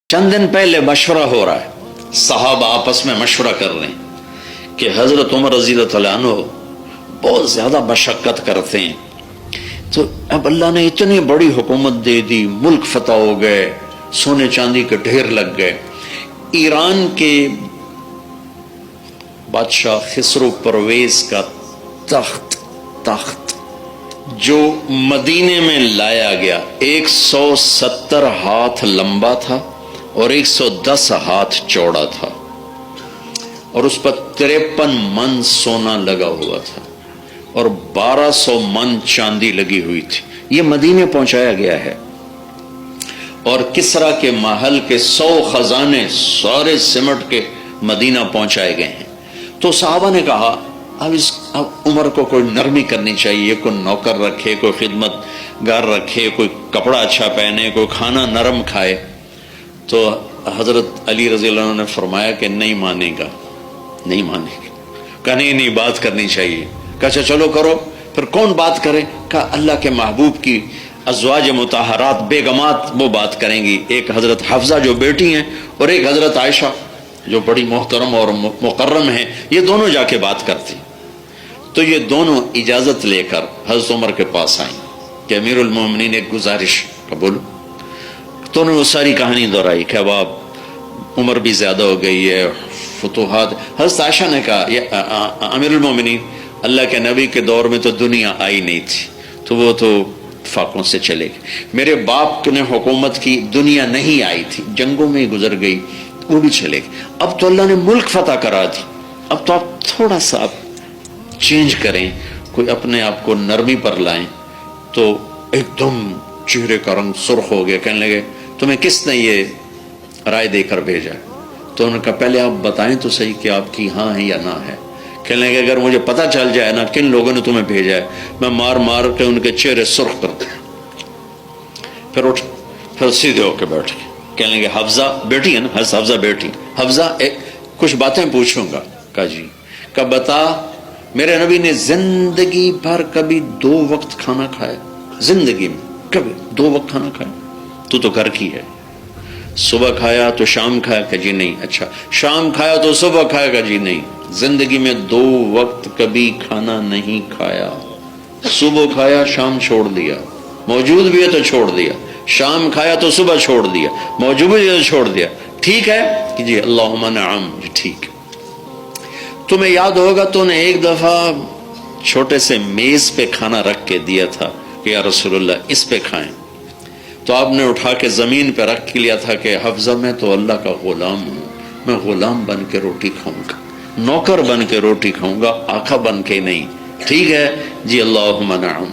چند دن پہلے مشورہ ہو رہا ہے، صحابہ آپس میں مشورہ کر رہے ہیں کہ حضرت عمر رضی اللہ عنہ بہت زیادہ مشقت کرتے ہیں، تو اب اللہ نے اتنی بڑی حکومت دے دی، ملک فتح ہو گئے، سونے چاندی کے ڈھیر لگ گئے۔ ایران کے بادشاہ خسرو پرویز کا تخت جو مدینے میں لایا گیا 170 ہاتھ لمبا تھا اور 110 ہاتھ چوڑا تھا، اور اس پر 53 من سونا لگا ہوا تھا اور 1200 من چاندی لگی ہوئی تھی۔ یہ مدینے پہنچایا گیا ہے، اور کسرا کے محل کے 100 خزانے سارے سمٹ کے مدینہ پہنچائے گئے ہیں۔ تو صحابہ نے کہا اب عمر کو کوئی نرمی کرنی چاہیے، کوئی نوکر رکھے، کوئی خدمت گار رکھے، کوئی کپڑا اچھا پہنے، کوئی کھانا نرم کھائے۔ تو حضرت علی رضی اللہ عنہ نے فرمایا کہ نہیں مانے گا، کہا نہیں بات کرنی چاہیے۔ کہا اچھا چلو کرو۔ پھر کون بات کرے؟ کہا اللہ کے محبوب کی ازواج مطہرات بیگمات وہ بات کریں گی، ایک حضرت حفصہ جو بیٹی ہیں اور ایک حضرت عائشہ جو بڑی محترم اور مکرم ہیں، یہ دونوں جا کے بات کرتی۔ تو یہ دونوں اجازت لے کر حضرت عمر کے پاس آئیں کہ امیر المومنین ایک گزارش قبول۔ تو انہوں نے وہ ساری کہانی دہرائی کہ اب عمر بھی زیادہ ہو گئی ہے، فتوحات۔ حضرت عائشہ نے کہا امیر المومنین، اللہ کے نبی کے دور میں تو دنیا آئی نہیں تھی، تو وہ تو فاقوں سے چلے گئے۔ میرے باپ نے حکومت کی، دنیا نہیں آئی تھی، جنگوں میں گزر گئی، وہ بھی چلے گئے۔ اب تو اللہ نے ملک فتح کرا دی، اب تو آپ تھوڑا سا چینج کریں، کوئی اپنے آپ کو نرمی پر لائیں۔ تو ایک دم چہرے کا رنگ سرخ ہو گیا، کہنے لگے تمہیں کس نے یہ رائے دے کر بھیجا؟ تو انہوں نے کہا پہلے آپ بتائیں تو صحیح کہ آپ کی ہاں ہے یا نہ ہے۔ کہنے لگے اگر مجھے پتہ چل جائے نا کن لوگوں نے تمہیں بھیجا ہے، میں مار مار کے ان کے چہرے سرخ کر دوں۔ پھر اٹھ، پھر سیدھے ہو کے بیٹھ گئے۔ کہنے لگے حفصہ بیٹی ہے نا، حفصہ بیٹی، حفصہ کچھ باتیں پوچھوں گا۔ کہا جی۔ کہا بتا، میرے نبی نے زندگی بھر کبھی 2 وقت کھانا کھایا؟ زندگی میں کبھی 2 وقت کھانا کھایا؟ تو گھر کی ہے، صبح کھایا تو شام کھایا؟ کہ جی نہیں۔ اچھا شام کھایا تو صبح کھایا؟ کہ جی نہیں۔ زندگی میں 2 وقت کبھی کھانا نہیں کھایا، صبح کھایا شام چھوڑ دیا، موجود بھی ہے تو چھوڑ دیا، شام کھایا تو صبح چھوڑ دیا، موجود بھی ہے تو چھوڑ دیا، ٹھیک ہے کہ جی اللہم نعم، جی ٹھیک۔ تمہیں یاد ہوگا تو نے ایک دفعہ چھوٹے سے میز پہ کھانا رکھ کے دیا تھا کہ یا رسول اللہ اس پہ کھائیں، تو آپ نے اٹھا کے زمین پہ رکھ کے لیا تھا کہ حفصہ میں تو اللہ کا غلام ہوں، میں غلام بن کے روٹی کھاؤں گا، نوکر بن کے روٹی کھاؤں گا، آقا بن کے نہیں، ٹھیک ہے جی اللہم نعم۔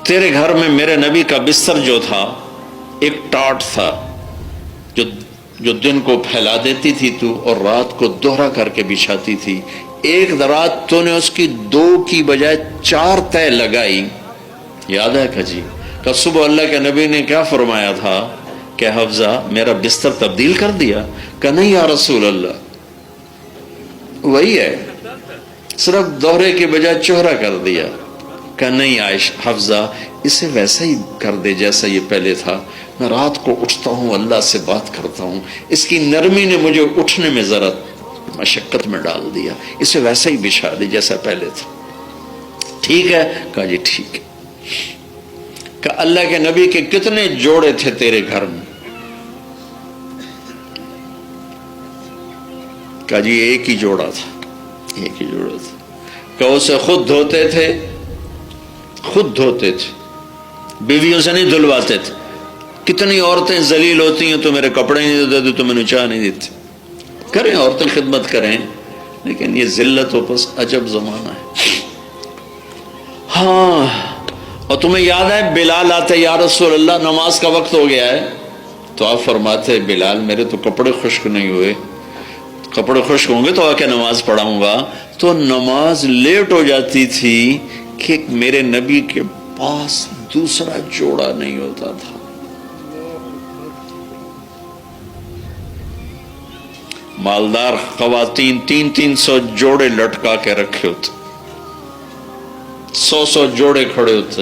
تیرے گھر میں میرے نبی کا بستر جو تھا ایک ٹاٹ تھا جو دن کو پھیلا دیتی تھی تو، اور رات کو دوہرا کر کے بچھاتی تھی۔ ایک رات تو نے اس کی 2 کی بجائے 4 تہ لگائی، یاد ہے کہ جی؟ کہ صبح اللہ کے نبی نے کیا فرمایا تھا کہ حفصہ میرا بستر تبدیل کر دیا؟ کہ نہیں یا رسول اللہ وہی ہے، صرف دوہرے کی بجائے چوہرا کر دیا۔ کہ نہیں حفصہ اسے ویسا ہی کر دے جیسا یہ پہلے تھا، میں رات کو اٹھتا ہوں اللہ سے بات کرتا ہوں، اس کی نرمی نے مجھے اٹھنے میں ذرا مشقت میں ڈال دیا، اسے ویسا ہی بچھا دے جیسا پہلے تھا، ٹھیک ہے؟ کہا جی ٹھیک ہے۔ کہ اللہ کے نبی کے کتنے جوڑے تھے تیرے گھر میں؟ کہا جی ایک ہی جوڑا تھا، ایک ہی جوڑا تھا۔ کہ اسے خود دھوتے تھے، بیویوں سے نہیں دھلواتے تھے۔ کتنی عورتیں ذلیل ہوتی ہیں، تو میرے کپڑے نہیں دیتے، تو میں نے چاہ نہیں دیتی۔ کریں عورتیں خدمت کریں، لیکن یہ ذلت و بس عجب زمانہ ہے۔ ہاں، اور تمہیں یاد ہے بلال آتے یا رسول اللہ نماز کا وقت ہو گیا ہے، تو آپ فرماتے بلال میرے تو کپڑے خشک نہیں ہوئے، کپڑے خشک ہوں گے تو آ کے نماز پڑھاؤں گا۔ تو نماز لیٹ ہو جاتی تھی کہ میرے نبی کے پاس دوسرا جوڑا نہیں ہوتا تھا۔ مالدار خواتین 300 جوڑے لٹکا کے رکھے ہوتے، 100 جوڑے کھڑے ہوتے،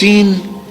3